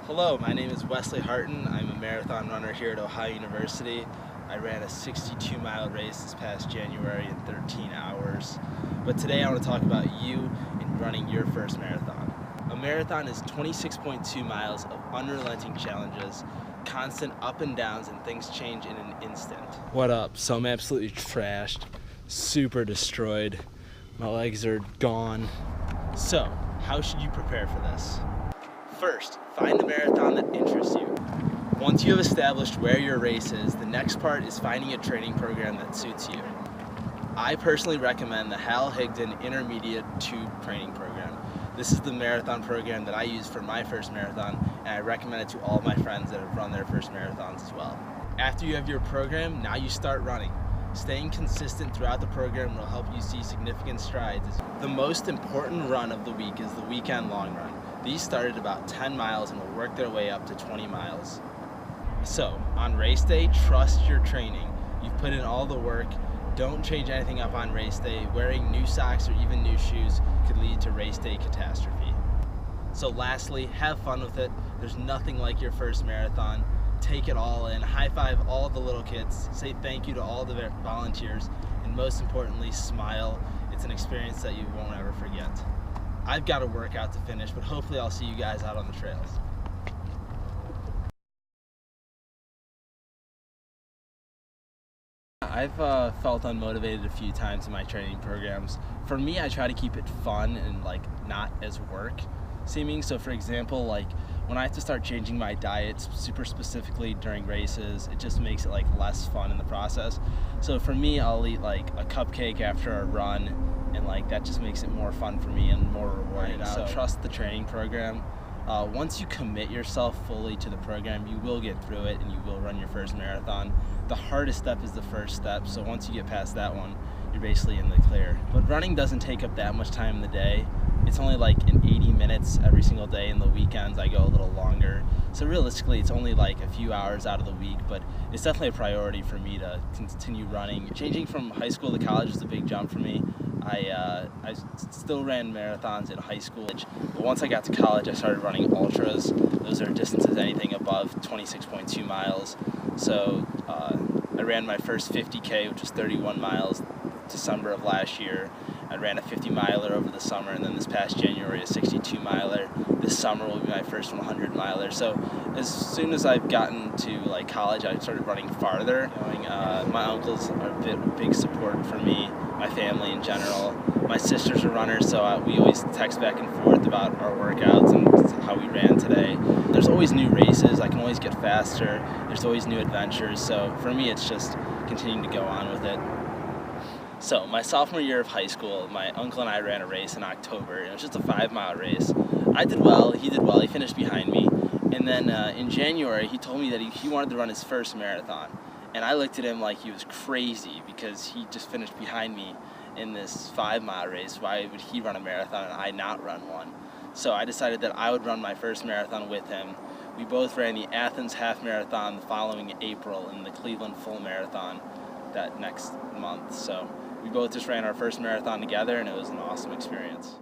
Hello, my name is Wesley Harton. I'm a marathon runner here at Ohio University. I ran a 62-mile race this past January in 13 hours. But today I want to talk about you and running your first marathon. A marathon is 26.2 miles of unrelenting challenges, constant up and downs, and things change in an instant. What up? So I'm absolutely trashed, super destroyed. My legs are gone. So, how should you prepare for this? First, find the marathon that interests you. Once you have established where your race is, the next part is finding a training program that suits you. I personally recommend the Hal Higdon Intermediate 2 training program. This is the marathon program that I used for my first marathon, and I recommend it to all of my friends that have run their first marathons as well. After you have your program, now you start running. Staying consistent throughout the program will help you see significant strides. The most important run of the week is the weekend long run. These start at about 10 miles and will work their way up to 20 miles. So, on race day, trust your training. You've put in all the work. Don't change anything up on race day. Wearing new socks or even new shoes could lead to race day catastrophe. So lastly, have fun with it. There's nothing like your first marathon. Take it all in, high five all the little kids, say thank you to all the volunteers, and most importantly, smile. It's an experience that you won't ever forget. I've got a workout to finish, but hopefully I'll see you guys out on the trails. I've felt unmotivated a few times in my training programs. For me, I try to keep it fun and not as work seeming. So for example, when I have to start changing my diet super specifically during races, it just makes it less fun in the process. So for me, I'll eat a cupcake after a run, and that just makes it more fun for me and more rewarding. So trust the training program. Once you commit yourself fully to the program, you will get through it and you will run your first marathon. The hardest step is the first step, so once you get past that one, you're basically in the clear. But running doesn't take up that much time in the day. It's only in 80 minutes every single day, and the weekends I go a little longer. So realistically, it's only a few hours out of the week, but it's definitely a priority for me to continue running. Changing from high school to college was a big jump for me. I still ran marathons in high school, but once I got to college, I started running ultras. Those are distances anything above 26.2 miles. So I ran my first 50K, which was 31 miles, December of last year. I ran a 50-miler over the summer, and then this past January a 62-miler. This summer will be my first 100-miler. So as soon as I've gotten to college, I started running farther. My uncles are a big support for me, my family in general. My sisters are runners, so we always text back and forth about our workouts and how we ran today. There's always new races. I can always get faster. There's always new adventures. So for me, it's just continuing to go on with it. So my sophomore year of high school, my uncle and I ran a race in October. It was just a 5-mile race. I did well, he finished behind me. And then in January, he told me that he wanted to run his first marathon. And I looked at him like he was crazy because he just finished behind me in this 5-mile race. Why would he run a marathon and I not run one? So I decided that I would run my first marathon with him. We both ran the Athens half marathon the following April and the Cleveland full marathon that next month. So we both just ran our first marathon together, and it was an awesome experience.